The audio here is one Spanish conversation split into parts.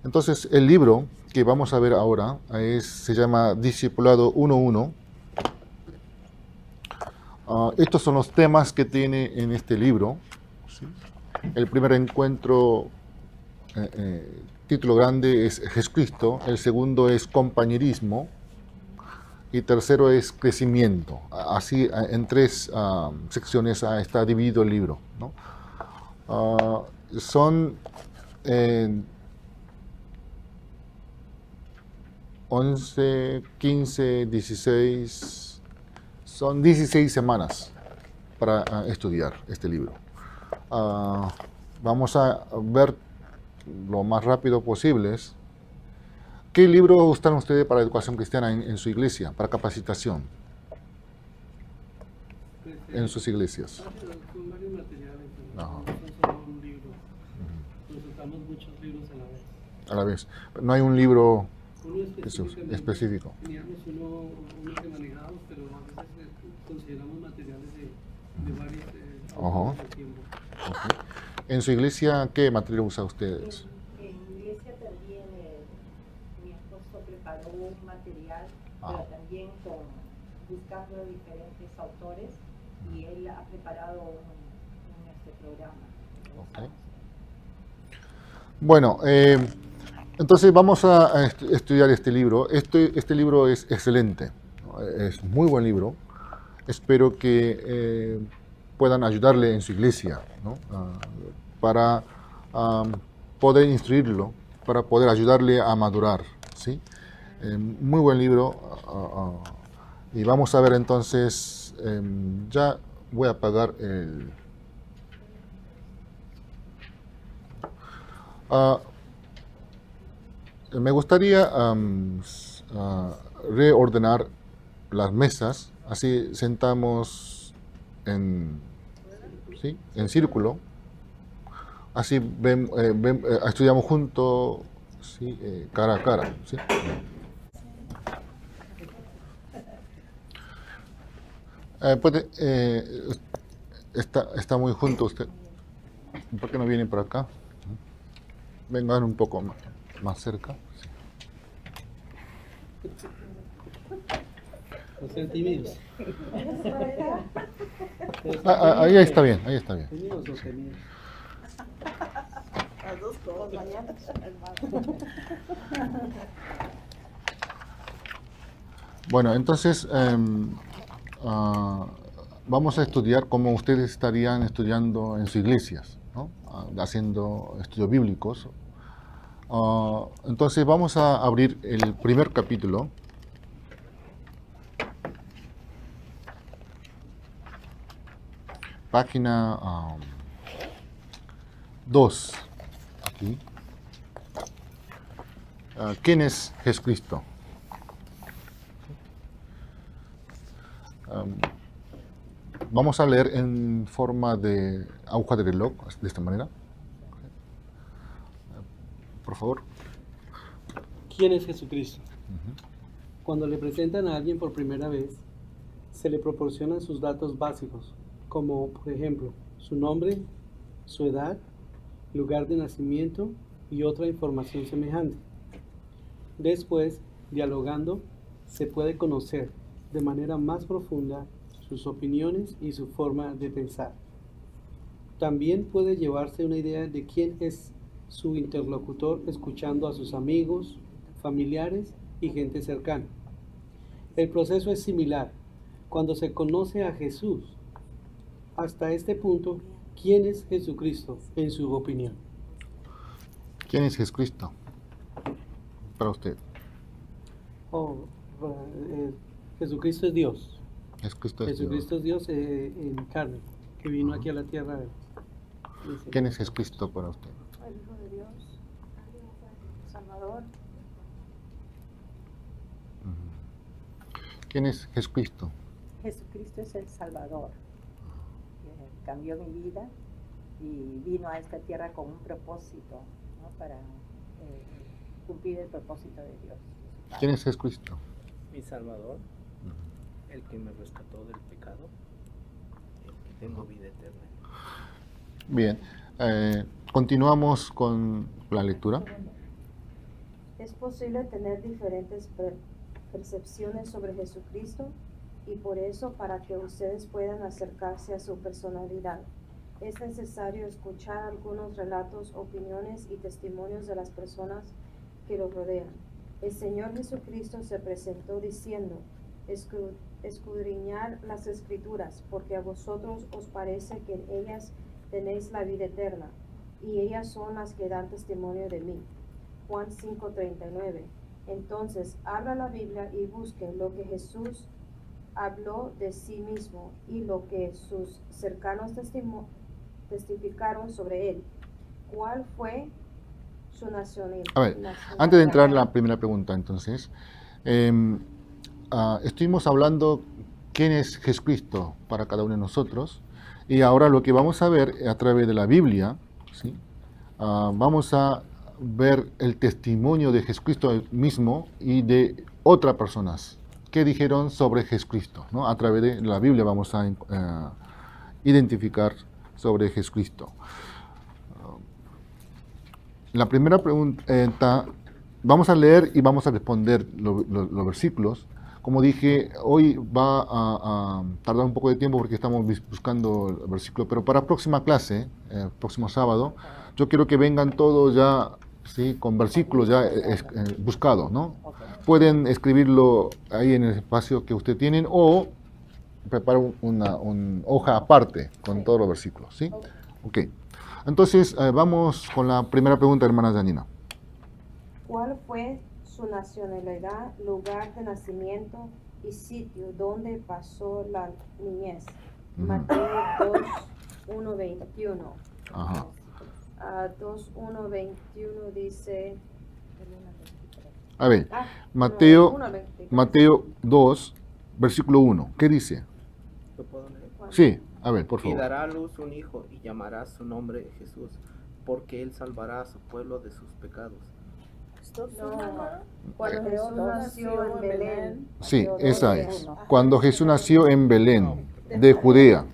Entonces, el libro que vamos a ver ahora se llama Discipulado 1.1. Estos son los temas que tiene en este libro. ¿Sí? El primer encuentro, título grande, es Jesucristo. El segundo es compañerismo. Y tercero es crecimiento. Así, en tres secciones está dividido el libro, ¿no? Son 11, 15, 16, son 16 semanas para estudiar este libro. Vamos a ver lo más rápido posible. ¿Qué libros están ustedes para educación cristiana en su iglesia, para capacitación? En sus iglesias. Son varios materiales, No. no son solo un libro. Consultamos muchos libros a la vez. A la vez. No hay un libro Uno específico. Teníamos uno que manejábamos, pero a veces consideramos materiales de varios autores de tiempo. Okay. ¿En su iglesia qué material usa ustedes? En mi iglesia también mi esposo preparó un material, pero también buscando diferentes autores, y él ha preparado un programa. Okay. Bueno, entonces vamos a estudiar este libro. Este libro es excelente, ¿no? Es muy buen libro. Espero que puedan ayudarle en su iglesia, ¿no? Para poder instruirlo, para poder ayudarle a madurar, ¿sí? Muy buen libro. Y vamos a ver entonces, ya voy a apagar el... me gustaría reordenar las mesas, así sentamos en círculo, así estudiamos juntos, ¿sí? Cara a cara. ¿Sí? Está muy junto usted. ¿Por qué no viene por acá? Vengan un poco más cerca. No sean tímidos. Ahí está bien, ahí está bien. ¿Tímidos o temidos? Las dos cosas, mañana, Bueno, entonces vamos a estudiar cómo ustedes estarían estudiando en sus iglesias, ¿no? Haciendo estudios bíblicos. Entonces vamos a abrir el primer capítulo. Página 2. Aquí. ¿Quién es Jesucristo? Vamos a leer en forma de aguja de reloj, de esta manera. Por favor. ¿Quién es Jesucristo? Cuando le presentan a alguien por primera vez, se le proporcionan sus datos básicos, como por ejemplo su nombre, su edad, lugar de nacimiento y otra información semejante. Después, dialogando, se puede conocer de manera más profunda sus opiniones y su forma de pensar. También puede llevarse una idea de quién es su interlocutor escuchando a sus amigos, familiares y gente cercana. El proceso es similar cuando se conoce a Jesús. Hasta este punto, ¿quién es Jesucristo en su opinión? ¿Quién es Jesucristo para usted? Jesucristo es Dios. Jesucristo es Dios en carne, que vino aquí a la tierra. ¿Quién es Jesucristo para usted? El Hijo de Dios, Salvador. ¿Quién es Jesucristo? Jesucristo es el Salvador, que cambió mi vida y vino a esta tierra con un propósito, ¿no? Para cumplir el propósito de Dios. ¿Quién es Jesucristo? Mi Salvador, el que me rescató del pecado, el que tengo vida eterna. Bien, continuamos con la lectura. Es posible tener diferentes percepciones sobre Jesucristo y por eso, para que ustedes puedan acercarse a su personalidad, es necesario escuchar algunos relatos, opiniones y testimonios de las personas que lo rodean. El Señor Jesucristo se presentó diciendo: escudriñad las Escrituras, porque a vosotros os parece que en ellas tenéis la vida eterna, y ellas son las que dan testimonio de mí. Juan 5:39. Entonces, abra la Biblia y busque lo que Jesús habló de sí mismo y lo que sus cercanos testificaron sobre él. ¿Cuál fue su nacionalidad? A ver, antes de entrar en la primera pregunta, entonces, estuvimos hablando quién es Jesucristo para cada uno de nosotros, y ahora lo que vamos a ver a través de la Biblia, ¿sí? Vamos a ver el testimonio de Jesucristo mismo y de otras personas que dijeron sobre Jesucristo, ¿no? A través de la Biblia vamos a identificar sobre Jesucristo. La primera pregunta, vamos a leer y vamos a responder los versículos. Como dije, hoy va a tardar un poco de tiempo porque estamos buscando el versículo, pero para la próxima clase, próximo sábado, yo quiero que vengan todos ya, ¿sí?, con versículos ya buscados, ¿no? Pueden escribirlo ahí en el espacio que ustedes tienen o preparar una hoja aparte con todos los versículos, ¿sí? Ok. Entonces, vamos con la primera pregunta, hermana Janina. ¿Cuál fue su nacionalidad, lugar de nacimiento y sitio donde pasó la niñez? Mateo 2:1-21. Ajá. 2:1-21 dice... A ver, Mateo 2, versículo 1. ¿Qué dice? ¿Lo puedo leer? Sí, a ver, por Y favor. dará a luz un hijo y llamará su nombre Jesús, porque él salvará a su pueblo de sus pecados. Cuando Jesús nació en Belén. Sí, esa es. Cuando Jesús nació en Belén, de Judea.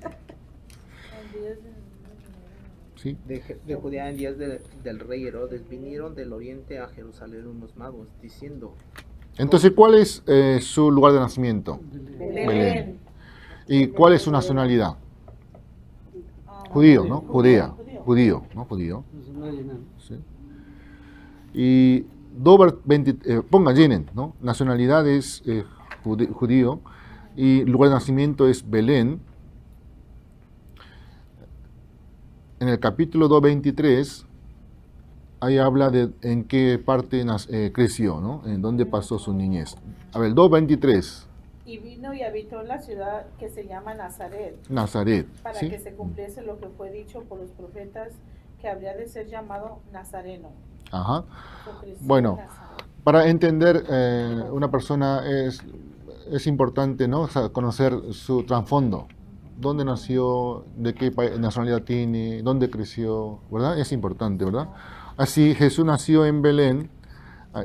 ¿Sí? De Judea en días del rey Herodes, vinieron del oriente a Jerusalén unos magos, diciendo... Entonces, ¿cuál es su lugar de nacimiento? Belén. ¿Y cuál es su nacionalidad? Judío, ¿no? Judea. Judío, ¿no? Judío. Sí. Y pongan, llenen, ¿no? Nacionalidad es judío y lugar de nacimiento es Belén. En el capítulo 2:23, ahí habla de en qué parte creció, ¿no? En dónde pasó su niñez. A ver, 2:23. Y vino y habitó en la ciudad que se llama Nazaret. Nazaret. Para ¿sí? que se cumpliese lo que fue dicho por los profetas, que habría de ser llamado Nazareno. Ajá. Bueno, para entender una persona es importante, ¿no? O sea, conocer su trasfondo. Dónde nació, de qué nacionalidad tiene, dónde creció, ¿verdad? Es importante, ¿verdad? Así, Jesús nació en Belén,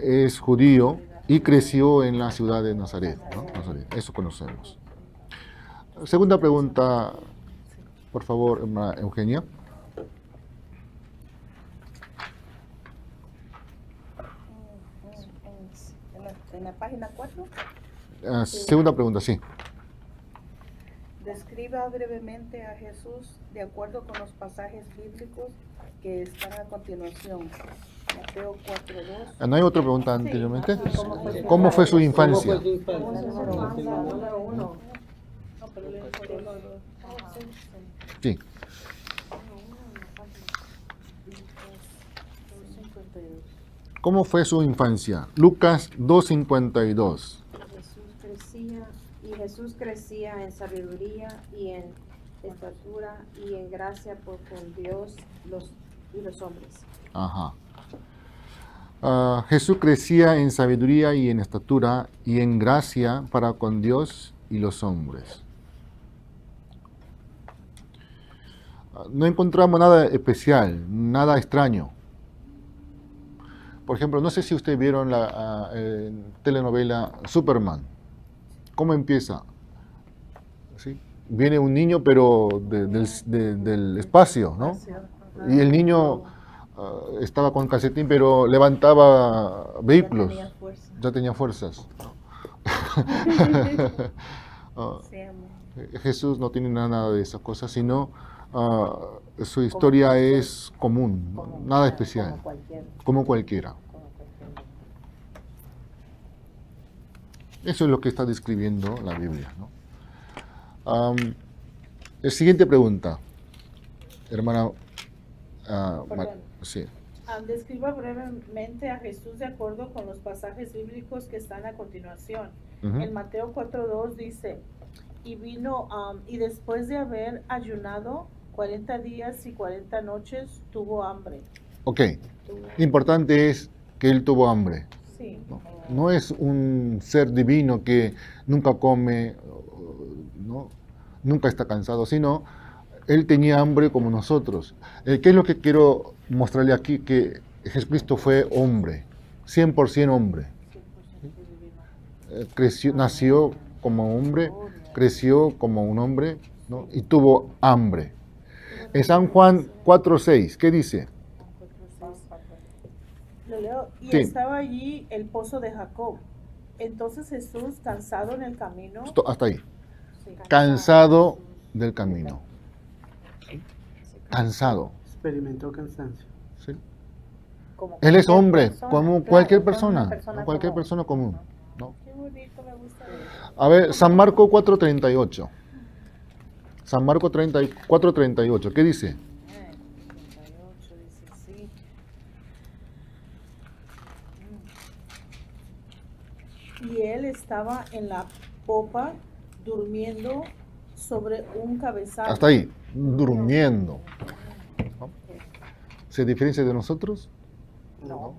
es judío y creció en la ciudad de Nazaret, ¿no? Nazaret, eso conocemos. Segunda pregunta, por favor, Eugenia. En la página 4. Segunda pregunta, sí. Describa brevemente a Jesús de acuerdo con los pasajes bíblicos que están a continuación. Mateo 4:2. ¿No hay otra pregunta anteriormente? ¿Cómo fue su infancia? Sí. ¿Cómo fue su infancia? Lucas 2:52. Jesús crecía en sabiduría y en estatura y en gracia con Dios y los hombres. Ajá. Jesús crecía en sabiduría y en estatura y en gracia para con Dios y los hombres. No encontramos nada especial, nada extraño. Por ejemplo, no sé si ustedes vieron la telenovela Superman. ¿Cómo empieza? ¿Sí? Viene un niño, pero del espacio, ¿no? Y el niño estaba con calcetín, pero levantaba vehículos. tenía fuerza. Ya tenía fuerzas. Ah, Sí, amén. Jesús no tiene nada de esas cosas, sino su historia es común, Como- nada como especial, cualquier- como cualquiera. como cualquier- Eso es lo que está describiendo la Biblia, ¿no? La siguiente pregunta, hermana. Perdón. Sí. Describa brevemente a Jesús de acuerdo con los pasajes bíblicos que están a continuación. Ujú. En Mateo 4:2 dice, y vino, y después de haber ayunado 40 días y 40 noches, tuvo hambre. Ok, importante es que él tuvo hambre. Sí. No es un ser divino que nunca come, ¿no? Nunca está cansado, sino él tenía hambre como nosotros. ¿Qué es lo que quiero mostrarle aquí? Que Jesucristo fue hombre, 100% hombre. Nació como hombre, creció como un hombre, ¿no? Y tuvo hambre. En San Juan 4:6, ¿qué dice? Lo leo. Y Sí. estaba allí el pozo de Jacob. Entonces Jesús, cansado en el camino, Hasta ahí. sí, Cansado del camino. Cansado. Experimentó cansancio. ¿Sí? como Él es cualquier hombre, persona, como claro, cualquier como persona, una persona como cualquier común. persona común, ¿no? qué bonito, me gusta. A ver, San Marco 4:38. San Marco 4:38, ¿qué dice? 38 dice así. Y él estaba en la popa durmiendo sobre un cabezal. Hasta ahí, durmiendo. ¿No? ¿Se diferencia de nosotros? No.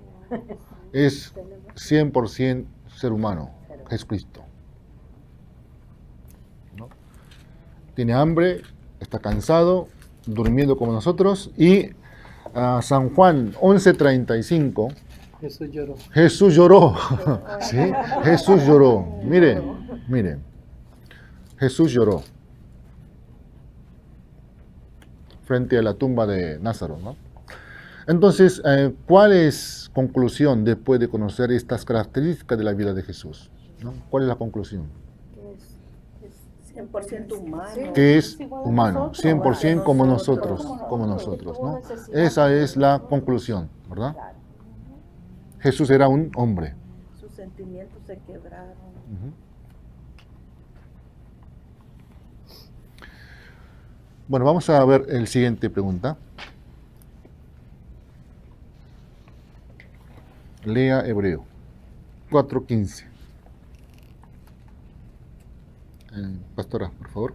Es 100% ser humano, Jesucristo. ¿No? Tiene hambre, está cansado, durmiendo como nosotros. Y San Juan 11:35, Jesús lloró. Jesús lloró. ¿Sí? Jesús lloró. Mire, mire. Jesús lloró frente a la tumba de Lázaro, ¿no? Entonces, ¿cuál es conclusión después de conocer estas características de la vida de Jesús? ¿No? ¿Cuál es la conclusión? Es 100% humano. Que es igual a humano, nosotros, 100% como nosotros, nosotros. como nosotros, ¿no? Tuvo necesidad. Esa es la conclusión, ¿verdad? Claro. Jesús era un hombre. Sus sentimientos se quebraron. Ujú. Bueno, vamos a ver el siguiente pregunta. Lea Hebreo 4:15. Pastora, por favor.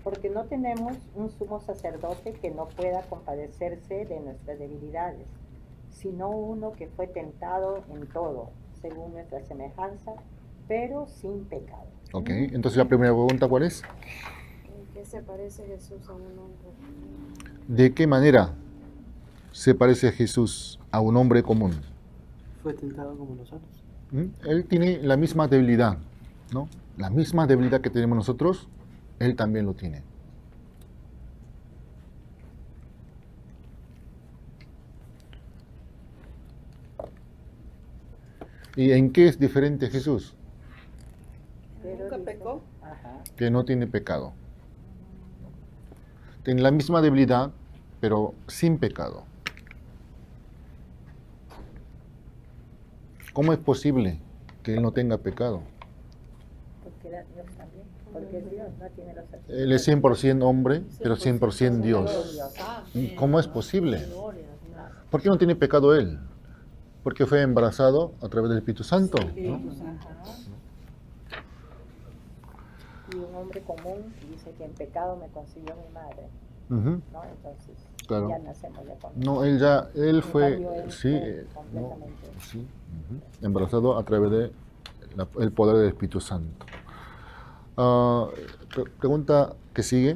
Porque no tenemos un sumo sacerdote que no pueda compadecerse de nuestras debilidades, sino uno que fue tentado en todo, según nuestra semejanza, pero sin pecado. Ok, entonces la primera pregunta, ¿cuál es? ¿En qué se parece Jesús a un hombre? ¿De qué manera se parece Jesús a un hombre común? Fue tentado como nosotros. Él tiene la misma debilidad, ¿no? La misma debilidad que tenemos nosotros, él también lo tiene. ¿Y en qué es diferente Jesús? Pero ¿Nunca dice- pecó? Ajá. Que no tiene pecado. Tiene la misma debilidad, pero sin pecado. ¿Cómo es posible que él no tenga pecado? Porque era Dios también. Porque es Dios, no tiene los atributos. Él es 100% hombre, pero 100% Dios. Dios. ¿Cómo es posible? Gloria. ¿Por qué no tiene pecado él? Porque fue embarazado a través del Espíritu Santo, ¿no? Ajá. Y un hombre común dice que en pecado me concibió mi madre, Ujú, ¿no? Entonces, claro. ya nacemos ya con No, él En fue, cambio, él sí, fue no, completamente. sí, embarazado a través de el poder del Espíritu Santo. Pregunta que sigue.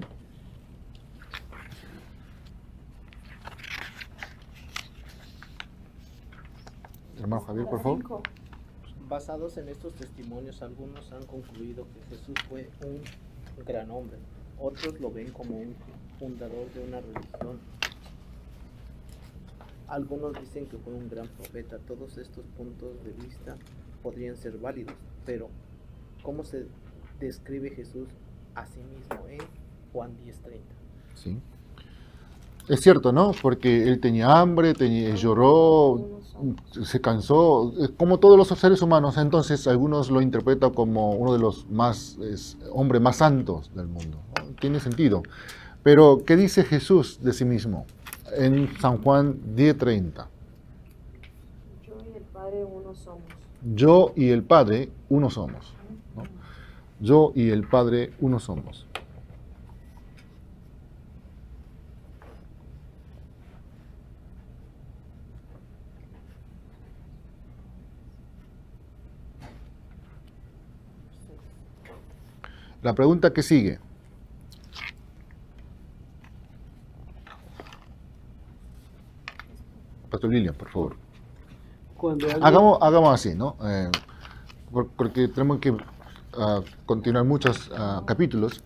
Hermano Javier, por favor. Basados en estos testimonios, algunos han concluido que Jesús fue un gran hombre, otros lo ven como un fundador de una religión. Algunos dicen que fue un gran profeta. Todos estos puntos de vista podrían ser válidos, pero ¿cómo se describe Jesús a sí mismo en Juan 10:30? Sí. Es cierto, ¿no? Porque él tenía hambre, lloró, se cansó, como todos los seres humanos. Entonces algunos lo interpretan como uno de los hombres más santos del mundo, ¿no? Tiene sentido. Pero, ¿qué dice Jesús de sí mismo? En San Juan 10:30. Yo y el Padre uno somos. Yo y el Padre uno somos, ¿no? Yo y el Padre uno somos. La pregunta que sigue. Pastor Lilian, por favor. Cuando alguien- Hagamos así, ¿no? Porque tenemos que continuar muchos capítulos.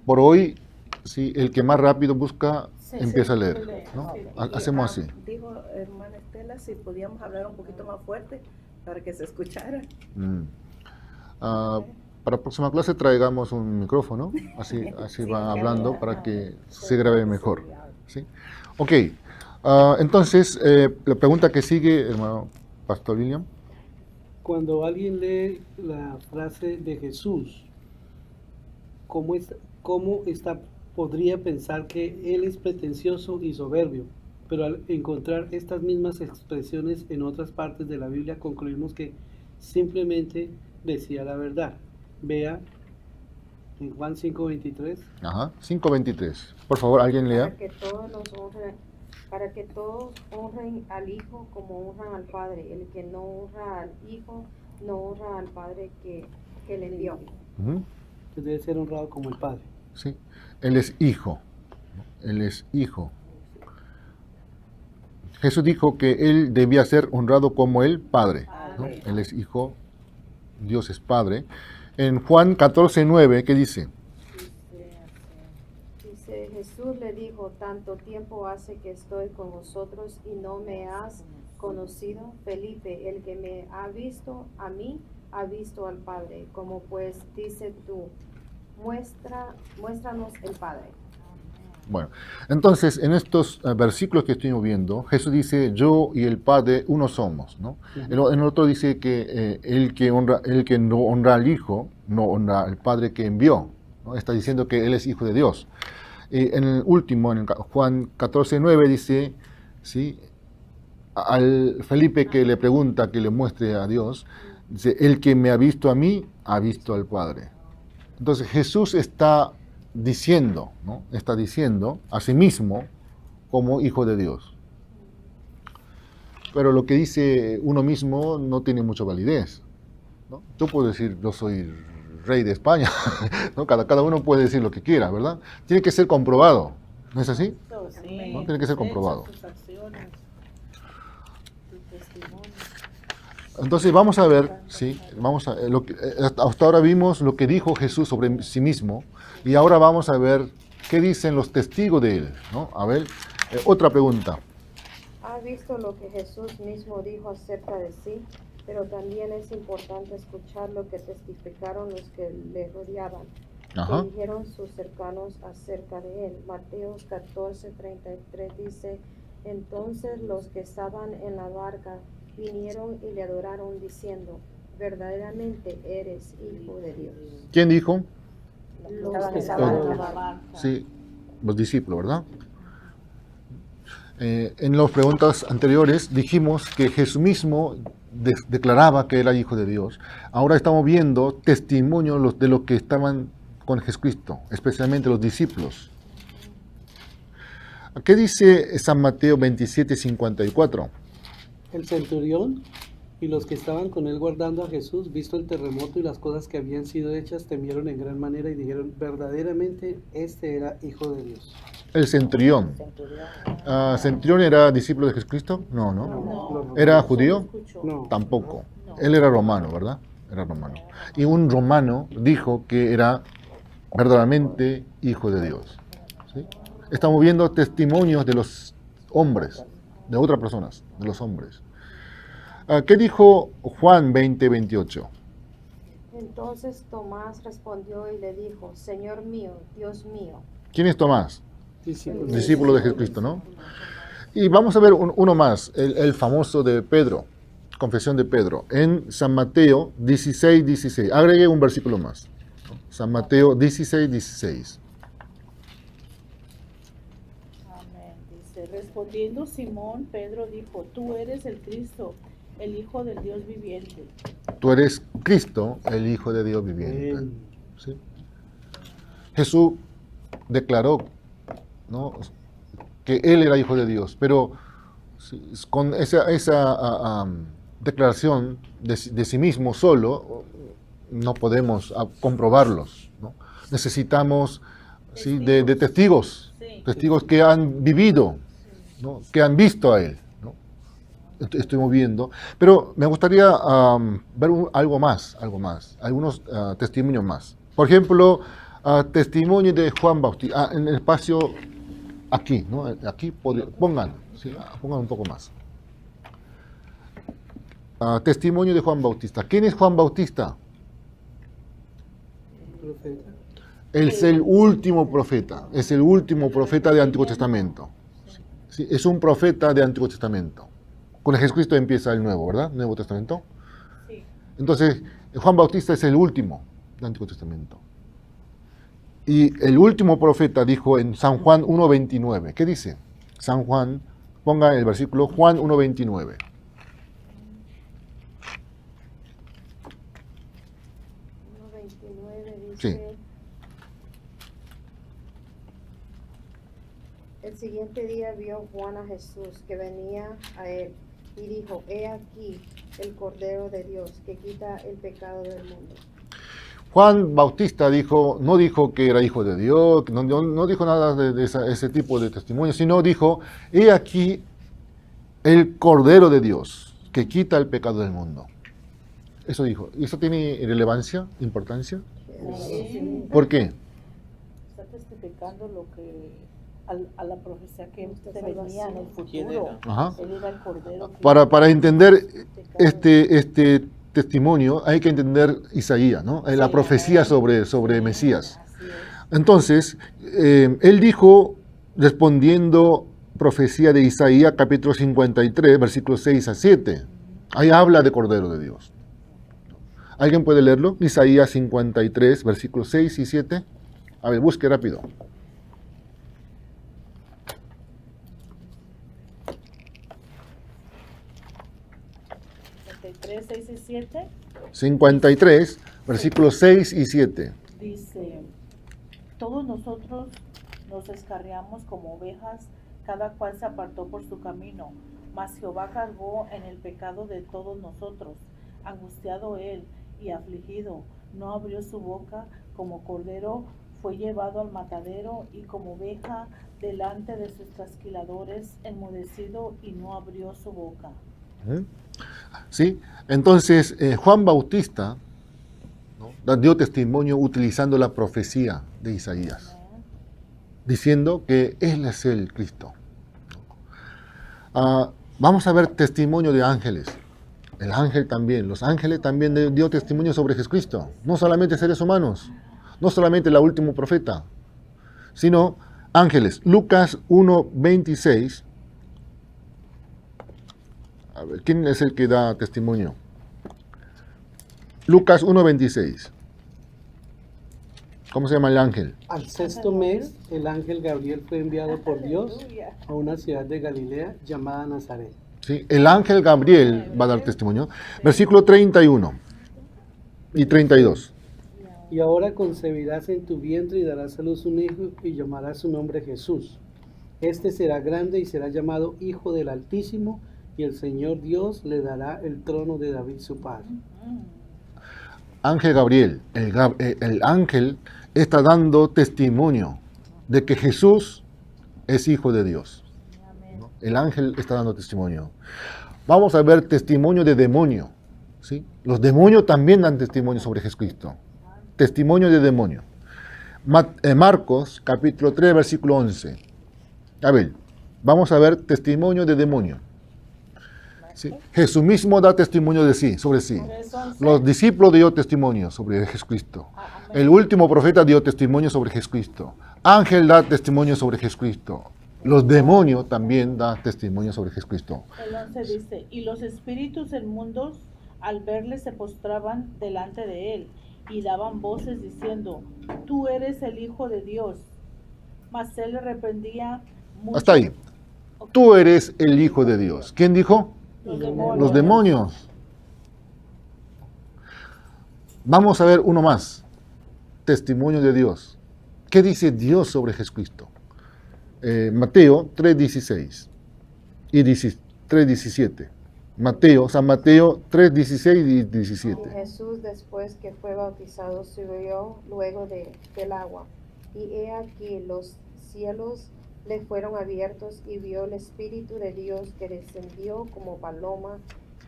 Por hoy, sí, el que más rápido busca, empieza a leer, ¿no? Hacemos así. Dijo hermana Estela si podíamos hablar un poquito más fuerte para que se escuchara. Para la próxima clase traigamos un micrófono, así va hablando para que se grabe mejor, ¿sí? Ok, entonces, la pregunta que sigue, hermano Pastor William. Cuando alguien lee la frase de Jesús, ¿cómo podría pensar que él es pretencioso y soberbio? Pero al encontrar estas mismas expresiones en otras partes de la Biblia, concluimos que simplemente decía la verdad. Vea en Juan 5:23. Ajá, 5:23. Por favor, alguien lea. Para que todos honren al Hijo como honran al Padre. El que no honra al Hijo, no honra al Padre que le envió. Que debe ser honrado como el Padre. Sí, Él es Hijo. Él es Hijo. Jesús dijo que Él debía ser honrado como el Padre, ¿no? Él es Hijo, Dios es Padre. En Juan 14:9, ¿qué dice? Dice, Jesús le dijo, tanto tiempo hace que estoy con vosotros y no me has conocido, Felipe, el que me ha visto a mí, ha visto al Padre. Como pues dice tú, muéstranos el Padre. Bueno, entonces en estos versículos que estoy viendo, Jesús dice, yo y el Padre uno somos, ¿no? En el otro dice que el que no honra al Hijo, no honra al Padre que envió, ¿no? Está diciendo que Él es Hijo de Dios. Y en el último, en Juan 14:9 dice, ¿sí? Al Felipe que le pregunta, que le muestre a Dios, dice, el que me ha visto a mí, ha visto al Padre. Entonces Jesús está diciendo, ¿no? Está diciendo a sí mismo como Hijo de Dios. Pero lo que dice uno mismo no tiene mucha validez, ¿no? Yo puedo decir, yo soy rey de España, ¿no? Cada uno puede decir lo que quiera, ¿verdad? Tiene que ser comprobado, ¿no es así? ¿No? Tiene que ser comprobado. Entonces vamos a ver, ¿sí? Hasta ahora vimos lo que dijo Jesús sobre sí mismo y ahora vamos a ver qué dicen los testigos de él, ¿no? A ver, otra pregunta. Ha visto lo que Jesús mismo dijo acerca de sí, pero también es importante escuchar lo que testificaron los que le rodeaban, que dijeron sus cercanos acerca de él. Mateo 14:33 dice, entonces los que estaban en la barca vinieron y le adoraron diciendo, verdaderamente eres Hijo de Dios. ¿Quién dijo? Los que estaban en la barca. Sí, los discípulos, ¿verdad? En las preguntas anteriores dijimos que Jesús mismo declaraba que era Hijo de Dios. Ahora estamos viendo testimonios de los que estaban con Jesucristo, especialmente los discípulos. ¿Qué dice San Mateo 27:54? El centurión y los que estaban con él guardando a Jesús, visto el terremoto y las cosas que habían sido hechas, temieron en gran manera y dijeron, verdaderamente este era Hijo de Dios. El centurión. ¿Centurión era discípulo de Jesucristo? No. ¿Era judío? No. Tampoco. Él era romano, ¿verdad? Era romano. Y un romano dijo que era verdaderamente hijo de Dios. ¿Sí? Estamos viendo testimonios de los hombres, de otras personas, de los hombres. ¿Qué dijo Juan 20:28? Entonces Tomás respondió y le dijo, Señor mío, Dios mío. ¿Quién es Tomás? Discípulos. Discípulo de Jesucristo, ¿no? Y vamos a ver uno más, el famoso de Pedro, confesión de Pedro, en San Mateo 16:16. Agregué un versículo más. San Mateo 16:16. Amén. Dice, respondiendo Simón, Pedro dijo, tú eres el Cristo, el Hijo del Dios viviente. Tú eres Cristo, el Hijo de Dios viviente. Amén. ¿Sí? Jesús declaró, ¿no?, que Él era Hijo de Dios, pero con esa declaración de sí mismo solo, no podemos comprobarlos, ¿no? Necesitamos, ¿sí?, de testigos, Sí. testigos que han vivido, ¿no?, que han visto a Él, ¿no? Estoy viendo, pero me gustaría ver algo más, algunos testimonios más. Por ejemplo, testimonio de Juan Bautista, en el espacio aquí, ¿no? Aquí pongan, ¿sí?, pongan un poco más. Testimonio de Juan Bautista. ¿Quién es Juan Bautista? Profeta. Él es el último profeta, del Antiguo Testamento. Sí, es un profeta del Antiguo Testamento. Con Jesucristo empieza el Nuevo, ¿verdad? Nuevo Testamento. Sí. Entonces, Juan Bautista es el último del Antiguo Testamento. Y el último profeta dijo en San Juan 1:29. ¿Qué dice? San Juan, ponga el versículo Juan 1:29. Sí. El siguiente día vio Juan a Jesús que venía a él y dijo, he aquí el Cordero de Dios que quita el pecado del mundo. Juan Bautista no dijo que era hijo de Dios, no dijo nada de ese tipo de testimonio, sino dijo, he aquí el Cordero de Dios que quita el pecado del mundo. Eso dijo. ¿Y eso tiene relevancia, importancia? Sí. ¿Por qué? Está testificando lo que a la profecía que se venía en el ¿Quién futuro. era? Ajá. Él era el Cordero. que Para entender pecado. este testimonio hay que entender Isaías, ¿no? La profecía sobre Mesías. Así es. Entonces, él dijo, respondiendo profecía de Isaías, capítulo 53, versículos 6 a 7. Ahí habla de Cordero de Dios. ¿Alguien puede leerlo? Isaías 53, versículos 6 y 7. A ver, busque rápido. 53, 6 y 7 53, versículos 6 y 7. dice, todos nosotros nos descarriamos como ovejas, cada cual se apartó por su camino, mas Jehová cargó en el pecado de todos nosotros. Angustiado él y afligido, no abrió su boca, como cordero fue llevado al matadero, y como oveja delante de sus trasquiladores, enmudecido y no abrió su boca. ¿Sí? Entonces, Juan Bautista, ¿no?, dio testimonio utilizando la profecía de Isaías, diciendo que Él es el Cristo. Vamos a ver testimonio de ángeles. Los ángeles también dio testimonio sobre Jesucristo. No solamente seres humanos, no solamente el último profeta, sino ángeles. Lucas 1:26. A ver, ¿quién es el que da testimonio? Lucas 1:26. ¿Cómo se llama el ángel? Al sexto mes, el ángel Gabriel fue enviado por Dios Aleluya. a una ciudad de Galilea llamada Nazaret. ¿Sí? El ángel Gabriel va a dar testimonio. Versículo 31 y 32. Y ahora concebirás en tu vientre y darás a luz un hijo y llamarás su nombre Jesús. Este será grande y será llamado Hijo del Altísimo, y el Señor Dios le dará el trono de David su padre. Ángel Gabriel, el ángel está dando testimonio de que Jesús es hijo de Dios. ¿No? El ángel está dando testimonio. Vamos a ver testimonio de demonio, ¿sí? Los demonios también dan testimonio sobre Jesucristo. Testimonio de demonio. Marcos, capítulo 3, versículo 11. A ver, vamos a ver testimonio de demonio. ¿Sí? Jesús mismo da testimonio de sí, sobre sí. Los discípulos dio testimonio sobre Jesucristo. El último profeta dio testimonio sobre Jesucristo. Ángel da testimonio sobre Jesucristo. Los demonios también dan testimonio sobre Jesucristo. El 11 dice, y los espíritus inmundos al verle se postraban delante de él y daban voces diciendo, tú eres el Hijo de Dios. Mas él le reprendía mucho. Hasta ahí. Tú eres el Hijo de Dios. ¿Quién dijo? Los demonios. Los demonios. Vamos a ver uno más. Testimonio de Dios. ¿Qué dice Dios sobre Jesucristo? Mateo 3:16 y 3:17. San Mateo 3:16 y 17. Y Jesús, después que fue bautizado, subió luego del agua. Y he aquí los cielos le fueron abiertos y vio el Espíritu de Dios que descendió como paloma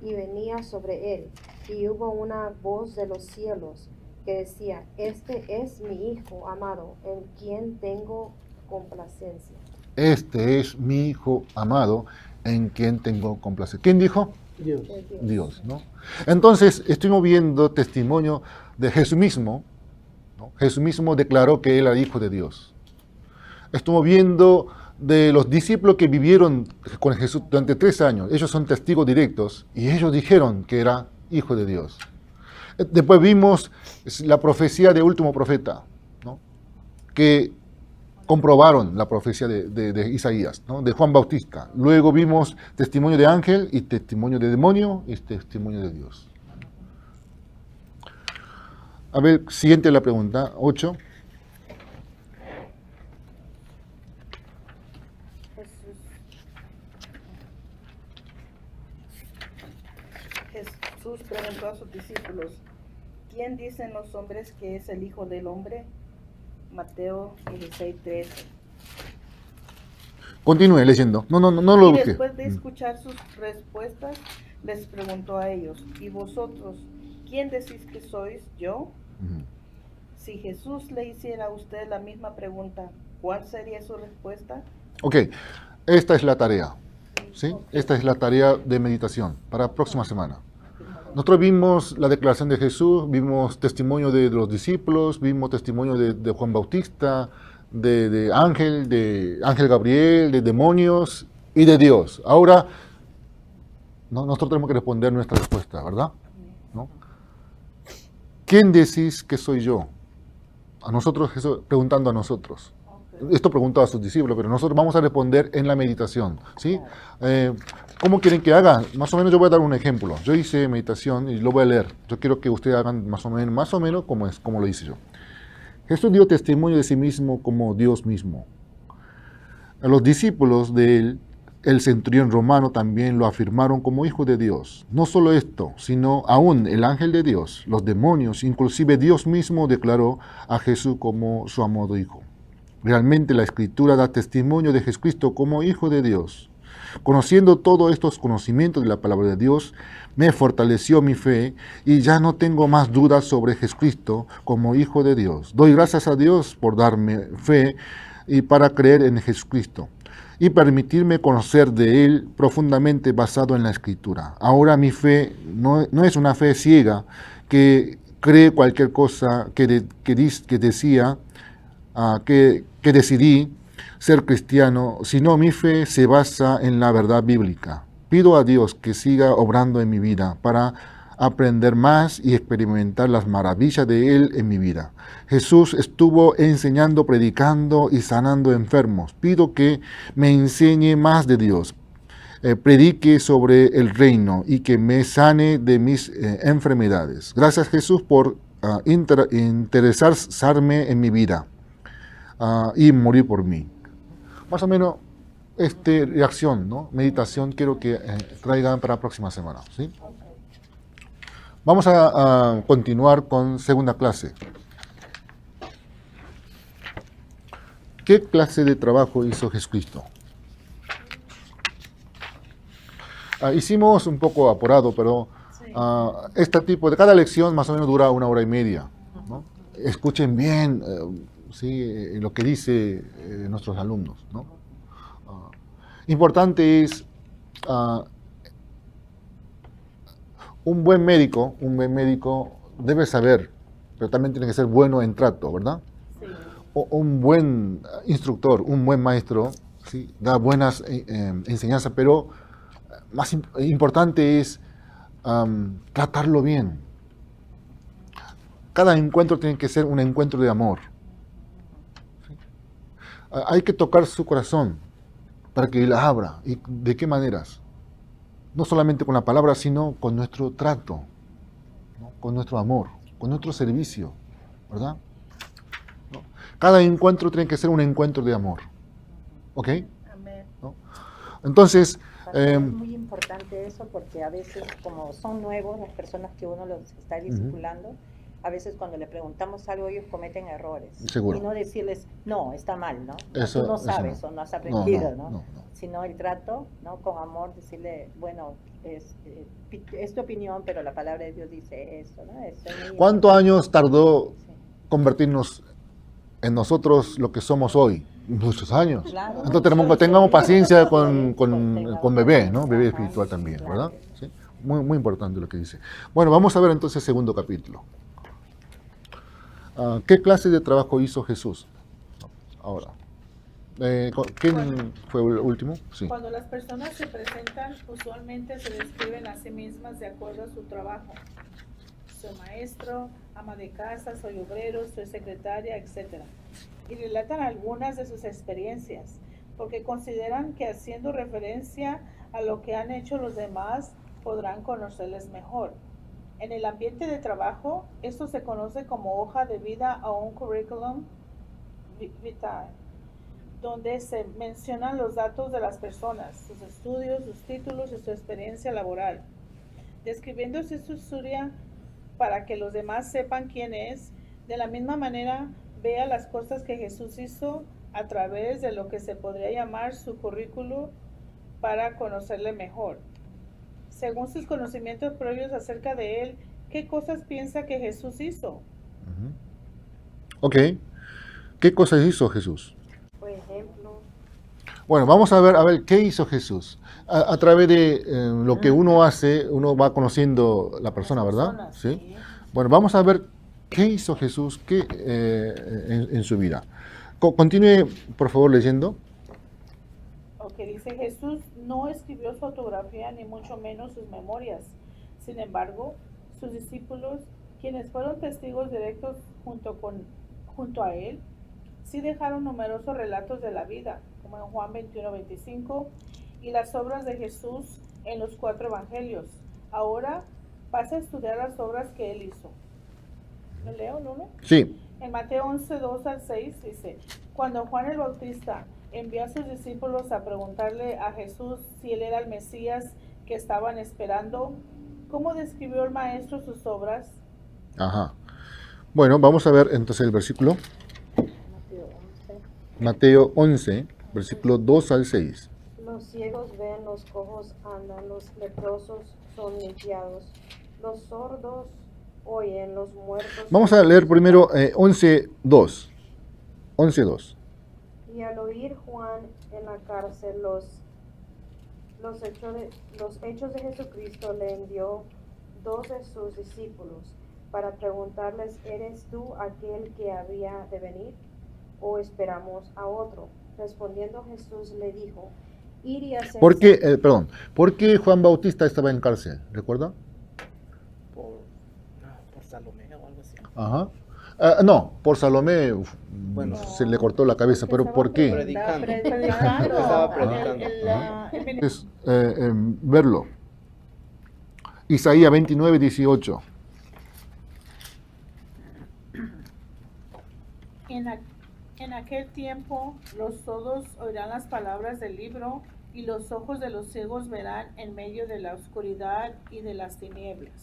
y venía sobre él. Y hubo una voz de los cielos que decía, este es mi Hijo amado, en quien tengo complacencia. Este es mi Hijo amado, en quien tengo complacencia. ¿Quién dijo? Dios. Dios, ¿no? Entonces, estuvimos viendo testimonio de Jesús mismo, ¿no? Jesús mismo declaró que él era Hijo de Dios. Estuvimos viendo de los discípulos que vivieron con Jesús durante 3 años. Ellos son testigos directos y ellos dijeron que era Hijo de Dios. Después vimos la profecía del último profeta, ¿no? Que comprobaron la profecía de Isaías, ¿no? De Juan Bautista. Luego vimos testimonio de ángel y testimonio de demonio y testimonio de Dios. A ver, siguiente la pregunta, 8. Jesús preguntó a sus discípulos, ¿quién dicen los hombres que es el Hijo del Hombre? Mateo 16:13. Continúe leyendo. No lo Y busque. después de escuchar sus respuestas, les preguntó a ellos, ¿y vosotros, quién decís que sois yo? Si Jesús le hiciera a usted la misma pregunta, ¿cuál sería su respuesta? Ok, esta es la tarea, ¿sí? Esta es la tarea de meditación para la próxima semana. Nosotros vimos la declaración de Jesús, vimos testimonio de los discípulos, vimos testimonio de Juan Bautista, de Ángel Gabriel, de demonios y de Dios. Ahora, nosotros tenemos que responder nuestra respuesta, ¿verdad? ¿No? ¿Quién decís que soy yo? A nosotros, Jesús, preguntando a nosotros. Esto preguntó a sus discípulos, pero nosotros vamos a responder en la meditación, ¿sí? ¿Cómo quieren que haga? Más o menos yo voy a dar un ejemplo. Yo hice meditación y lo voy a leer. Yo quiero que ustedes hagan más o menos como lo hice yo. Jesús dio testimonio de sí mismo como Dios mismo. Los discípulos de él, el centurión romano, también lo afirmaron como hijo de Dios. No solo esto, sino aún el ángel de Dios, los demonios, inclusive Dios mismo declaró a Jesús como su amado hijo. Realmente la Escritura da testimonio de Jesucristo como Hijo de Dios. Conociendo todos estos conocimientos de la palabra de Dios, me fortaleció mi fe y ya no tengo más dudas sobre Jesucristo como Hijo de Dios. Doy gracias a Dios por darme fe y para creer en Jesucristo y permitirme conocer de Él profundamente basado en la Escritura. Ahora mi fe no es una fe ciega que cree cualquier cosa que decidí ser cristiano, sino mi fe se basa en la verdad bíblica. Pido a Dios que siga obrando en mi vida para aprender más y experimentar las maravillas de Él en mi vida. Jesús estuvo enseñando, predicando y sanando enfermos. Pido que me enseñe más de Dios, predique sobre el reino y que me sane de mis enfermedades. Gracias, Jesús, por interesarme en mi vida. Y morir por mí. Más o menos reacción, ¿no? Meditación quiero que traigan para la próxima semana, ¿sí? Vamos a continuar con segunda clase. ¿Qué clase de trabajo hizo Jesucristo? Hicimos un poco apurado, pero Este tipo de cada lección más o menos dura 1 hora y media, ¿no? Escuchen bien ¿sí? Lo que dice nuestros alumnos, ¿no? Importante es un buen médico debe saber, pero también tiene que ser bueno en trato, ¿verdad? Sí. Un buen instructor, un buen maestro, ¿sí? Da buenas enseñanzas, pero más importante es tratarlo bien. Cada encuentro tiene que ser un encuentro de amor. ¿Sí? Hay que tocar su corazón para que él abra. ¿Y de qué maneras? No solamente con la palabra, sino con nuestro trato, ¿no? Con nuestro amor, con nuestro servicio, ¿verdad? ¿No? Cada encuentro tiene que ser un encuentro de amor. ¿Ok? Amén. ¿No? Entonces, Es muy importante eso porque a veces, como son nuevos las personas que uno los está discipulando, a veces cuando le preguntamos algo ellos cometen errores. Seguro. Y no decirles, no, está mal, ¿no? Eso- Tú no eso sabes no. o no has aprendido, No. Sino el trato, ¿no? Con amor, decirle, bueno, es tu opinión, pero la palabra de Dios dice esto, ¿no? Eso es muy ¿Cuántos importante. años tardó Sí. convertirnos en nosotros lo que somos hoy? Muchos años. Claro. Entonces tengamos paciencia con Tengamos bebé, ¿no? Bebé Ajá, espiritual también, claro. ¿verdad? ¿Sí? Muy importante lo que dice. Bueno, vamos a ver entonces el segundo capítulo. ¿Qué clase de trabajo hizo Jesús? Ahora. ¿Quién fue el último? Sí. Cuando las personas se presentan, usualmente se describen a sí mismas de acuerdo a su trabajo. Soy maestro, ama de casa, soy obrero, soy secretaria, etc. Y relatan algunas de sus experiencias, porque consideran que haciendo referencia a lo que han hecho los demás, podrán conocerles mejor. En el ambiente de trabajo, esto se conoce como hoja de vida o un curriculum vitae, donde se mencionan los datos de las personas, sus estudios, sus títulos y su experiencia laboral. Describiéndose su historia para que los demás sepan quién es, de la misma manera vea las cosas que Jesús hizo a través de lo que se podría llamar su currículo para conocerle mejor. Según sus conocimientos previos acerca de él, ¿qué cosas piensa que Jesús hizo? Ok. ¿Qué cosas hizo Jesús? Por ejemplo, Bueno, vamos a ver qué hizo Jesús. A través de lo que uno hace, uno va conociendo la persona, ¿verdad? Personas, ¿Sí? sí. Bueno, vamos a ver qué hizo Jesús en su vida. Continúe, por favor, leyendo. Ok, dice Jesús no escribió su autografía ni mucho menos sus memorias. Sin embargo, sus discípulos, quienes fueron testigos directos junto a él, sí dejaron numerosos relatos de la vida, como en Juan 21:25, y las obras de Jesús en los 4 evangelios. Ahora pasa a estudiar las obras que él hizo. ¿Lo leo, Lulu? Sí. En Mateo 11:2-6 dice, cuando Juan el Bautista envió a sus discípulos a preguntarle a Jesús si él era el Mesías que estaban esperando, ¿cómo describió el maestro sus obras? Ajá. Bueno, vamos a ver entonces el versículo. Mateo 11, versículo 2 al 6. los ciegos ven, los cojos andan, los leprosos son limpiados, los sordos oyen, los muertos. Vamos a leer primero 11:2. 11:2. Y al oír Juan en la cárcel los hechos de Jesucristo, le envió 2 de sus discípulos para preguntarles, ¿eres tú aquel que había de venir o esperamos a otro? Respondiendo Jesús le dijo, ir y hacer... ¿Por qué Juan Bautista estaba en cárcel? ¿Recuerda? Por Salomé o algo así. Ajá. No, por Salomé Bueno. se le cortó la cabeza, pero ¿por qué? Predicando. Predicando. Estaba predicando. Es verlo. Isaías 29:18. En aquel tiempo los sordos oirán las palabras del libro y los ojos de los ciegos verán en medio de la oscuridad y de las tinieblas.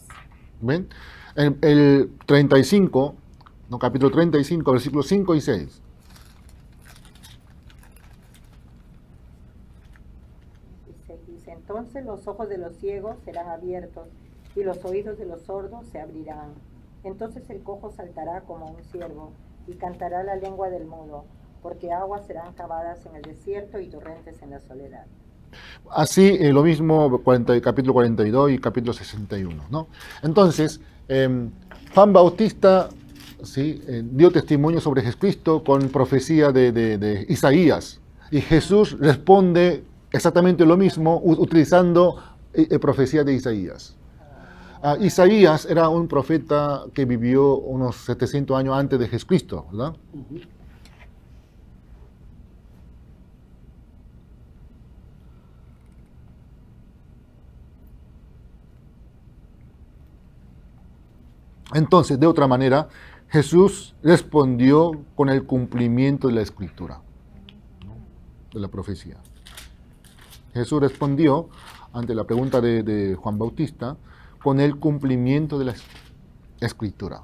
¿Ven? El 35, no, capítulo 35, versículos 5 y 6. Dice, entonces los ojos de los ciegos serán abiertos y los oídos de los sordos se abrirán. Entonces el cojo saltará como un ciervo, y cantará la lengua del mudo, porque aguas serán cavadas en el desierto y torrentes en la soledad. Así, lo mismo capítulo 42 y capítulo 61, ¿no? Entonces, Juan Bautista, ¿sí? Dio testimonio sobre Jesucristo con profecía de Isaías, y Jesús responde exactamente lo mismo utilizando profecía de Isaías. Isaías era un profeta que vivió unos 700 años antes de Jesucristo, ¿verdad? Entonces, de otra manera, Jesús respondió con el cumplimiento de la Escritura, ¿no? De la profecía. Jesús respondió ante la pregunta de Juan Bautista con el cumplimiento de la Escritura.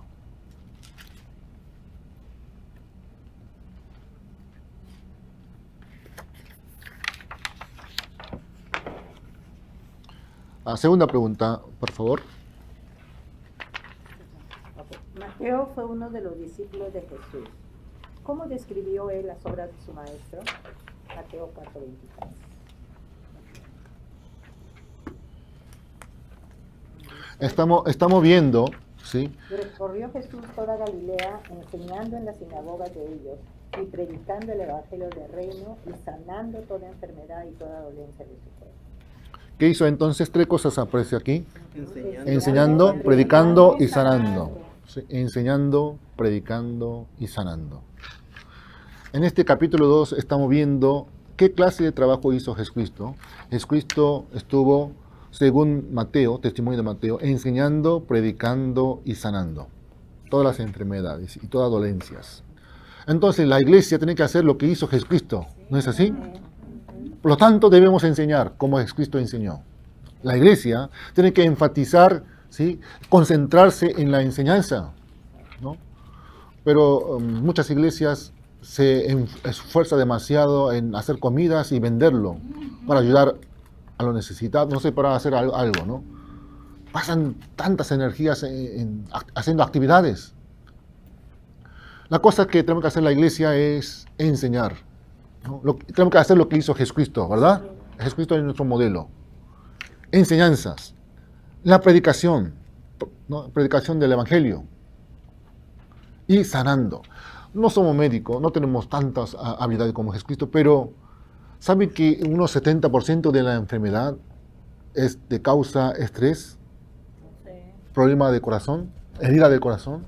Segunda pregunta, por favor. Mateo fue uno de los discípulos de Jesús. ¿Cómo describió él las obras de su maestro? Mateo 4:23. Estamos viendo, ¿sí? Recorrió Jesús toda Galilea, enseñando en las sinagogas de ellos y predicando el evangelio del reino y sanando toda enfermedad y toda dolencia de su cuerpo. ¿Qué hizo entonces? Tres cosas aparece aquí. Enseñando. Enseñando, predicando y sanando. Sí, enseñando, predicando y sanando. En este capítulo 2 estamos viendo qué clase de trabajo hizo Jesucristo. Jesucristo estuvo, según Mateo, testimonio de Mateo, enseñando, predicando y sanando todas las enfermedades y todas las dolencias. Entonces la iglesia tiene que hacer lo que hizo Jesucristo, ¿no es así? Por lo tanto, debemos enseñar como Jesucristo enseñó. La iglesia tiene que enfatizar, ¿sí? Concentrarse en la enseñanza, ¿no? Pero muchas iglesias se esfuerzan demasiado en hacer comidas y venderlo para ayudar a los necesitados, no sé, para hacer algo, ¿no? Pasan tantas energías haciendo actividades. La cosa que tenemos que hacer en la iglesia es enseñar, ¿no? Tenemos que hacer lo que hizo Jesucristo, ¿verdad? Jesucristo es nuestro modelo. Enseñanzas, la predicación, ¿no? Predicación del Evangelio y sanando. No somos médicos, no tenemos tantas habilidades como Jesucristo, pero ¿saben que unos 70% de la enfermedad es de causa estrés, problema de corazón, herida del corazón?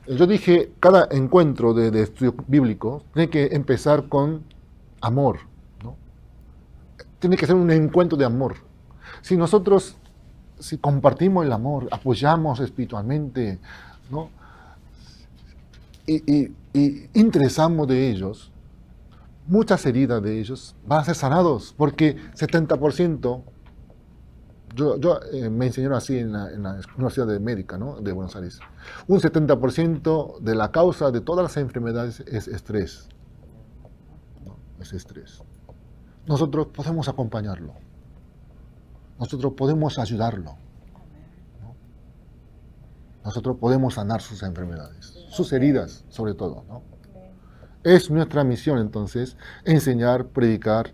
Yo dije, cada encuentro de estudio bíblico tiene que empezar con amor, ¿no? Tiene que ser un encuentro de amor. Si nosotros, si compartimos el amor, apoyamos espiritualmente, ¿no? Y interesamos de ellos, muchas heridas de ellos van a ser sanados, porque 70%, yo me enseñaron así en la Universidad de Médica, ¿no? De Buenos Aires, un 70% de la causa de todas las enfermedades es estrés, ¿no? Es estrés. Nosotros podemos acompañarlo, nosotros podemos ayudarlo, ¿no? Nosotros podemos sanar sus enfermedades, sus heridas sobre todo, ¿no? Es nuestra misión entonces enseñar, predicar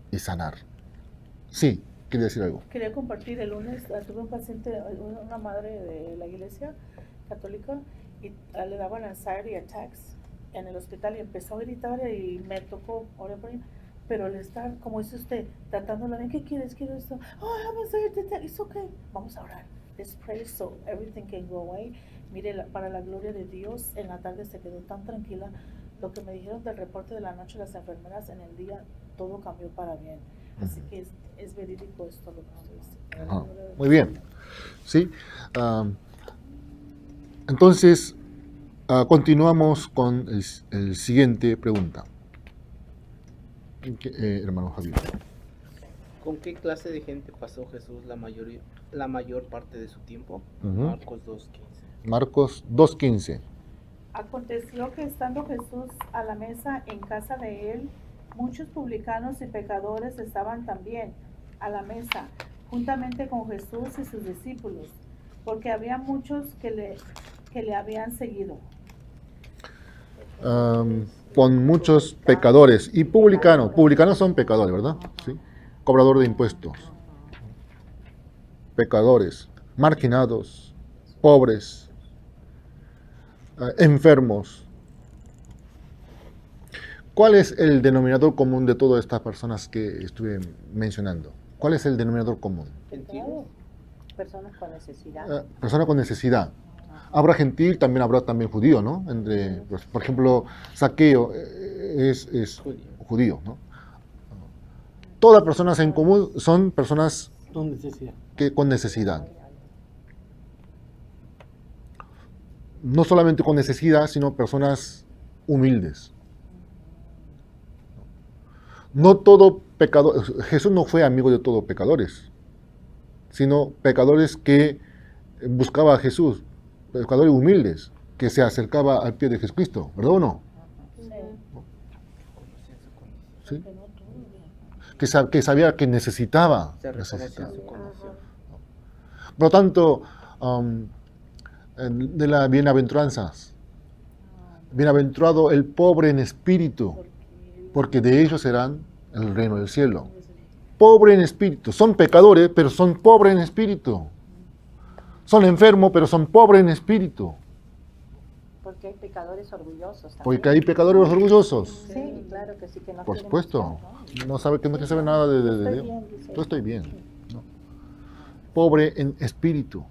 y sanar. Sí, quería decir algo. Quería compartir, el lunes tuve un paciente, una madre de la iglesia católica, y le daban anxiety attacks en el hospital y empezó a gritar y me tocó orar por ella. Pero al estar, como dice usted, tratándola de, ¿qué quieres? Quiero esto. Oh, I have anxiety attack. It's okay. Vamos a orar. Let's pray so everything can go away. Mire, para la gloria de Dios, en la tarde se quedó tan tranquila. Lo que me dijeron del reporte de la noche, las enfermeras, en el día, todo cambió para bien. Así que es verídico esto lo que usted dice. Muy bien. ¿Sí? Entonces, continuamos con el siguiente pregunta. Hermano Javier. ¿Con qué clase de gente pasó Jesús la mayor parte de su tiempo? Marcos 2:15. Marcos 2:15. Aconteció que estando Jesús a la mesa en casa de él, muchos publicanos y pecadores estaban también a la mesa, juntamente con Jesús y sus discípulos, porque había muchos que le habían seguido. Con muchos pecadores y publicanos. Publicanos son pecadores, ¿verdad? ¿Sí? Cobrador de impuestos. Pecadores, marginados, pobres, enfermos. ¿Cuál es el denominador común de todas estas personas que estuve mencionando? ¿Cuál es el denominador común? Gentiles. Personas con necesidad. Persona con necesidad. Habrá gentil, también habrá también judío, ¿no? Entre, pues, por ejemplo, Zaqueo es judío, ¿no? Todas las personas en común son personas Con necesidad. con necesidad. No solamente con necesidad, sino personas humildes. No todo pecador, Jesús no fue amigo de todos pecadores, sino pecadores que buscaba a Jesús, pecadores humildes, que se acercaba al pie de Jesucristo, ¿verdad o no? ¿Sí? Que sabía que necesitaba. Se reconocía su condición. Por lo tanto, de las bienaventuranzas, bienaventurado el pobre en espíritu, porque de ellos serán el reino del cielo. Pobre en espíritu, son pecadores, pero son pobres en espíritu. Son enfermos, pero son pobres en espíritu. Porque hay pecadores orgullosos también. Porque hay pecadores orgullosos. Sí, claro que sí, que no Por quieren supuesto. buscar, No sabe que no sabe nada de Dios. Yo estoy bien. ¿No? Pobre en espíritu.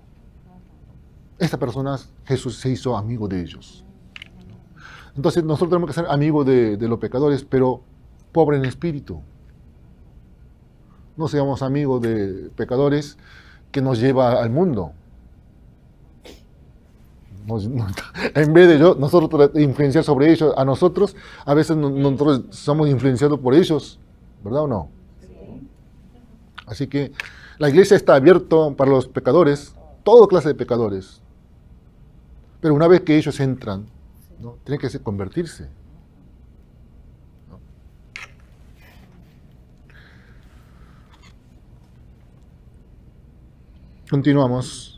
Estas personas, Jesús se hizo amigo de ellos. Entonces nosotros tenemos que ser amigos de los pecadores, pero pobre en espíritu. No seamos amigos de pecadores que nos lleva al mundo. En vez de nosotros influenciar sobre ellos, a nosotros, a veces nosotros somos influenciados por ellos, ¿verdad o no? Sí. Así que la iglesia está abierta para los pecadores, toda clase de pecadores. Pero una vez que ellos entran, ¿no? Tienen que convertirse. ¿No? Continuamos.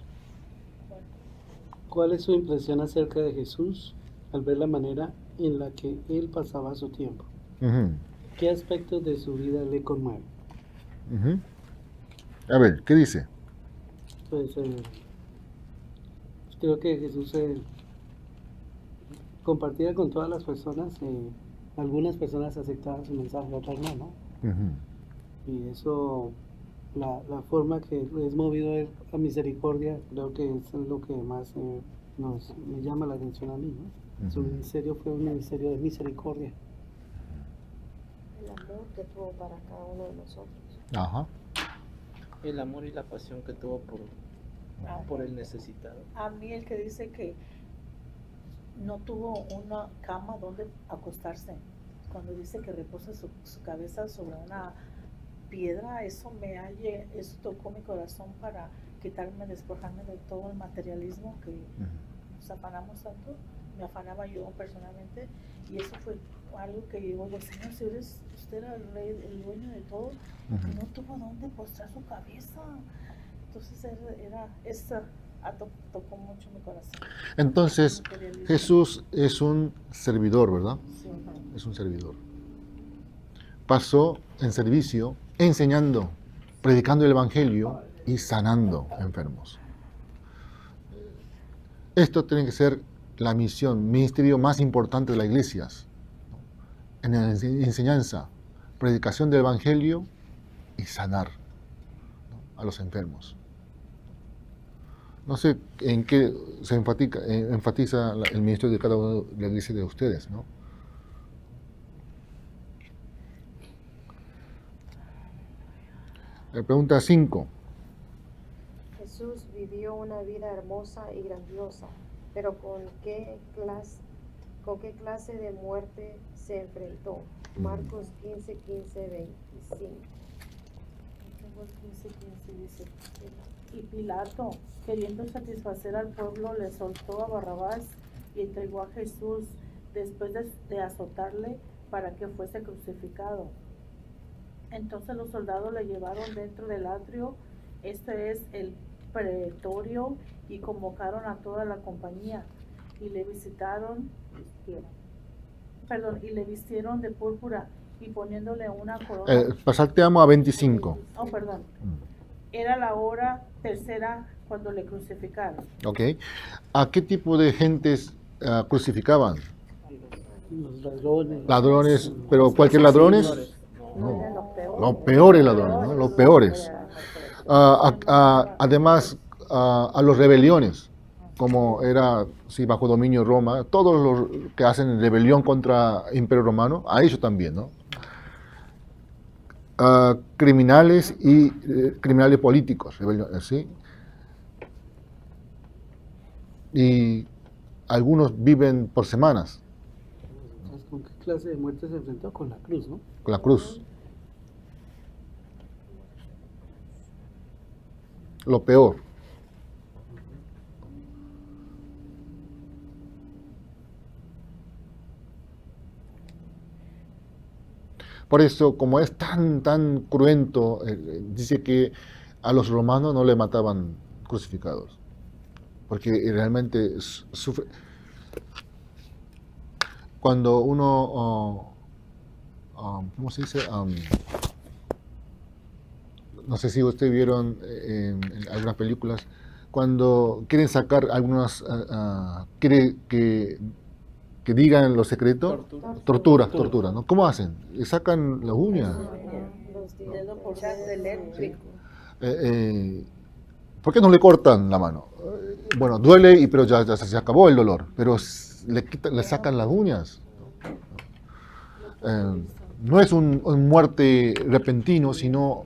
¿Cuál es su impresión acerca de Jesús al ver la manera en la que él pasaba su tiempo? Ujú, ¿Qué aspectos de su vida le conmueven? ujú. A ver, ¿qué dice? Pues creo que Jesús compartía con todas las personas. Algunas personas aceptaban su mensaje, otras no, ¿no? Ujú. Y eso, la forma que es movido él a misericordia, creo que es lo que más me llama la atención a mí, ¿no? Su Ujú. ministerio fue un ministerio de misericordia. El amor que tuvo para cada uno de nosotros. Ajá. El amor y la pasión que tuvo por el necesitado. A mí el que dice que no tuvo una cama donde acostarse, cuando dice que reposa su cabeza sobre una piedra, eso eso tocó mi corazón para despojarme de todo el materialismo que nos afanamos tanto. Me afanaba yo personalmente, y eso fue algo que llegó del Señor. Si usted era el rey, el dueño de todo, y no tuvo dónde postrar su cabeza. Entonces eso tocó mucho mi corazón. Entonces, Materialismo. Jesús es un servidor, ¿verdad? Sí. Es un servidor. Pasó en servicio, enseñando, predicando el Evangelio y sanando enfermos. Esto tiene que ser la misión, ministerio más importante de las iglesias. En la enseñanza, predicación del Evangelio y sanar, ¿no? A los enfermos. No sé en qué se enfatiza el ministerio de cada uno de la iglesia de ustedes, ¿no? Pregunta 5. Jesús vivió una vida hermosa y grandiosa, pero ¿con qué clase de muerte se enfrentó? Marcos 15, 15, 25. Marcos 15, 15 dice: y Pilato, queriendo satisfacer al pueblo, le soltó a Barrabás y entregó a Jesús después de azotarle para que fuese crucificado. Entonces los soldados le llevaron dentro del atrio Este es el pretorio, y convocaron a toda la compañía y le vistieron de púrpura y poniéndole una corona. Salteamos a 25. Oh, perdón. Era la hora tercera cuando le crucificaron. ¿Ok? ¿A qué tipo de gentes crucificaban? Los ladrones. Ladrones, pero cualquier ladrones. No, los peores ladrones, ¿no? Los peores. Además, a los rebeliones, como era bajo dominio de Roma, todos los que hacen rebelión contra el Imperio Romano, a ellos también, ¿no? Criminales y criminales políticos, ¿sí? Y algunos viven por semanas. ¿Con qué clase de muerte se enfrentó? Con la cruz, ¿no? Con la cruz. Lo peor. Por eso, como es tan cruento, dice que a los romanos no le mataban crucificados, porque realmente sufre. Cuando uno, ¿cómo se dice? No sé si ustedes vieron en algunas películas, cuando quieren sacar algunas, quiere que digan los secretos, tortura, ¿no? ¿Cómo hacen? Le sacan las uñas. ¿Por qué no le cortan la mano? Bueno, duele, pero ya se acabó el dolor, pero le sacan las uñas. No es un muerte repentino, sino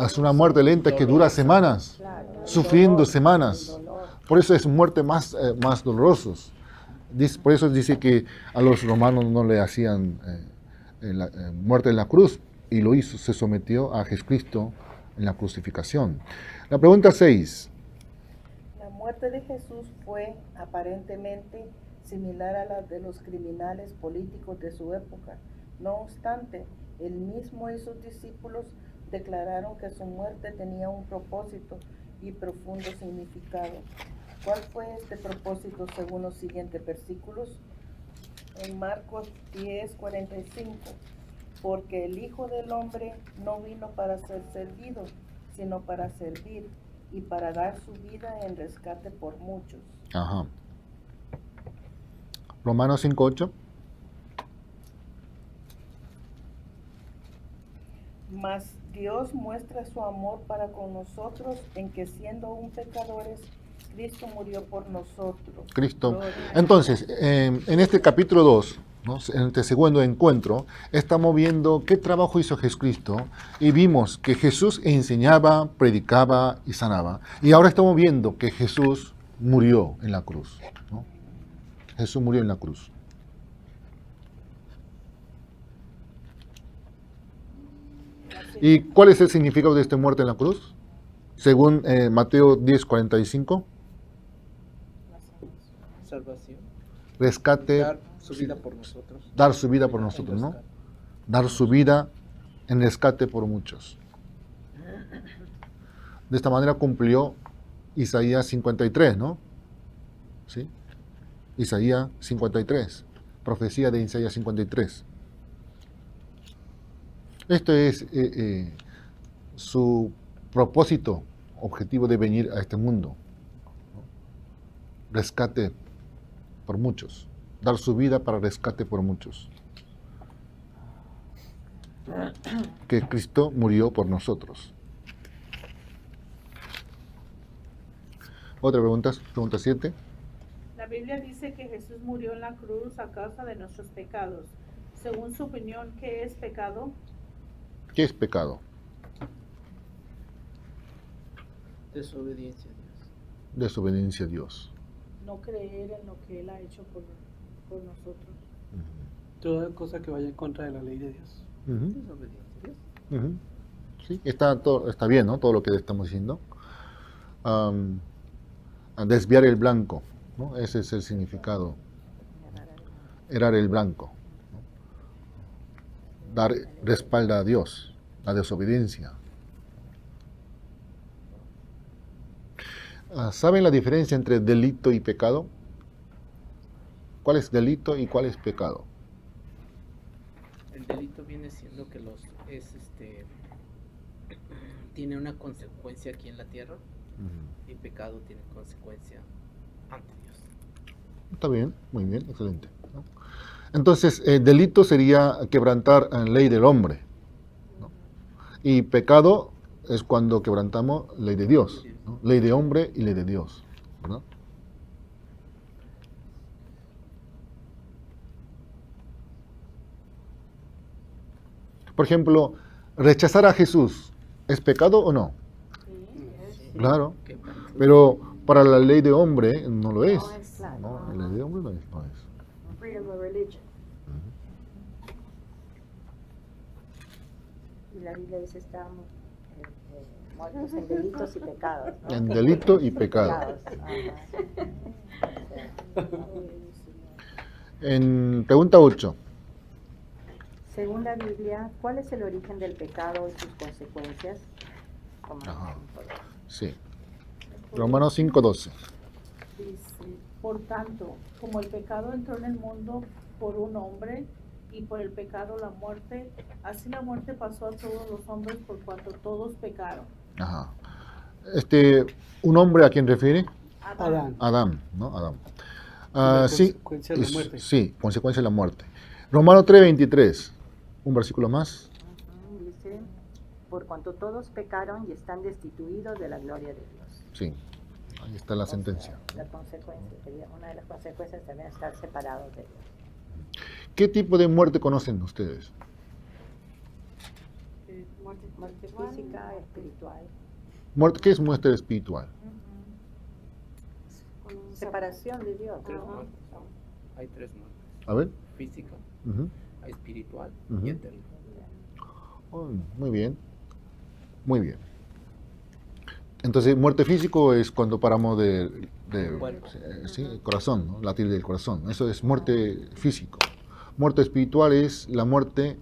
es una muerte lenta que dura semanas, sufriendo semanas. Por eso es muerte más dolorosos. Por eso dice que a los romanos no le hacían muerte en la cruz, y lo hizo, se sometió a Jesucristo en la crucificación. La pregunta 6. La muerte de Jesús fue aparentemente similar a la de los criminales políticos de su época. No obstante, él mismo y sus discípulos declararon que su muerte tenía un propósito y profundo significado. ¿Cuál fue este propósito según los siguientes versículos? En Marcos 10:45, porque el Hijo del Hombre no vino para ser servido, sino para servir y para dar su vida en rescate por muchos. Ajá. Romanos 5:8. Mas Dios muestra su amor para con nosotros en que siendo aún pecadores, Cristo murió por nosotros. Cristo. Entonces, en este capítulo 2, ¿no?, en este segundo encuentro, estamos viendo qué trabajo hizo Jesucristo, y vimos que Jesús enseñaba, predicaba y sanaba. Y ahora estamos viendo que Jesús murió en la cruz, ¿no? Jesús murió en la cruz. ¿Y cuál es el significado de esta muerte en la cruz? Según Mateo 10:45. Salvación. Rescate. Dar su vida por nosotros. Dar su vida por nosotros, ¿no? Dar su vida en rescate por muchos. De esta manera cumplió Isaías 53, ¿no? ¿Sí? Isaías 53. Profecía de Isaías 53. Esto es su propósito, objetivo de venir a este mundo, ¿no? Rescate por muchos, dar su vida para rescate por muchos. Que Cristo murió por nosotros. Otra pregunta, pregunta 7. La Biblia dice que Jesús murió en la cruz a causa de nuestros pecados. Según su opinión, ¿qué es pecado? ¿Qué es pecado? Desobediencia a Dios. Desobediencia a Dios. No creer en lo que Él ha hecho por nosotros. Toda cosa que vaya en contra de la ley de Dios. Desobediencia a Dios. Sí, está bien, ¿no? Todo lo que estamos diciendo. Desviar el blanco, ¿no? Ese es el significado. Erar el blanco, ¿no? Dar respaldo a Dios, la desobediencia. ¿Saben la diferencia entre delito y pecado? ¿Cuál es delito y cuál es pecado? El delito viene siendo que tiene una consecuencia aquí en la tierra y pecado tiene consecuencia ante Dios. Está bien, muy bien, excelente, ¿no? Entonces, delito sería quebrantar la ley del hombre, ¿no? Y pecado es cuando quebrantamos la ley de Dios, ¿no? Ley de hombre y ley de Dios, ¿verdad? Por ejemplo, rechazar a Jesús, ¿es pecado o no? Claro, pero para la ley de hombre no lo es. No, la ley de hombre no es. Freedom of religion. Y la Biblia dice estamos muertos en delitos y pecados, ¿no? En delito y pecado. En pregunta 8. Según la Biblia, ¿cuál es el origen del pecado y sus consecuencias? Ajá. Sí. Romanos 5:12. Dice, por tanto, como el pecado entró en el mundo por un hombre, y por el pecado la muerte, así la muerte pasó a todos los hombres por cuanto todos pecaron. Ajá. ¿Un hombre a quién refiere? Adán. Adán, ¿no? Adán. La Sí, consecuencia de la muerte. sí, consecuencia de la muerte. Romanos 3:23. Un versículo más. Dice, por cuanto todos pecaron y están destituidos de la gloria de Dios. Sí, ahí está la sentencia. La consecuencia, una de las consecuencias también es estar separados de Dios. ¿Qué tipo de muerte conocen ustedes? Muerte física, espiritual. ¿Qué es muerte espiritual? Separación de Dios. Tres ¿no? muertes. Hay tres muertes. A ver. Física, Ujú. espiritual Ujú. y eterna. Oh, muy bien. Muy bien. Entonces, muerte físico es cuando paramos Bueno. sí, el corazón, ¿no? Latir del corazón. Eso es muerte físico. Muerte espiritual es la muerte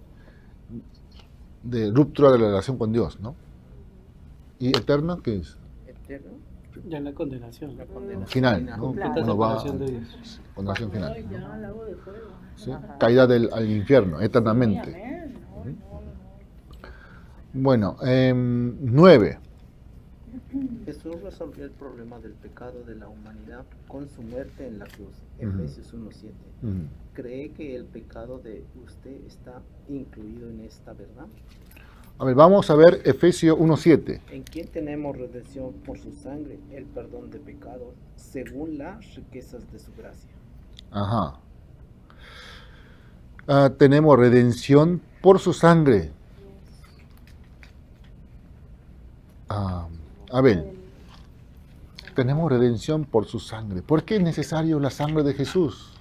de ruptura de la relación con Dios, ¿no? ¿Y eterna qué es? Eterna, Ya en la condenación. la condena Final, ¿no? Completa Uno va separación de Dios. condenación final, Ay, ¿no? ya, lago de fuego. ¿Sí? Caída al infierno, eternamente. Sí, amén. No. Bueno, 9. Jesús resolvió el problema del pecado de la humanidad con su muerte en la cruz. Ujú. Efesios 1:7. ¿Cree que el pecado de usted está incluido en esta verdad? A ver, vamos a ver Efesios 1:7. ¿En quién tenemos redención por su sangre, el perdón de pecados, según las riquezas de su gracia? Ajá. Tenemos redención por su sangre. A ver, tenemos redención por su sangre. ¿Por qué es necesario la sangre de Jesús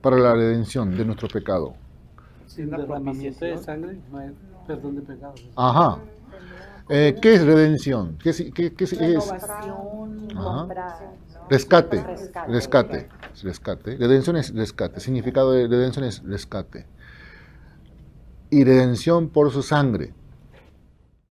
para la redención de nuestro pecado? Sin La derramamiento de propiciación. sangre no hay perdón de pecados. Ajá. ¿Qué es redención? ¿Qué es? Renovación, Ajá. Comprar, ¿no? Rescate. Rescate. Rescate. Redención es rescate. Significado de redención es rescate. Y redención por su sangre.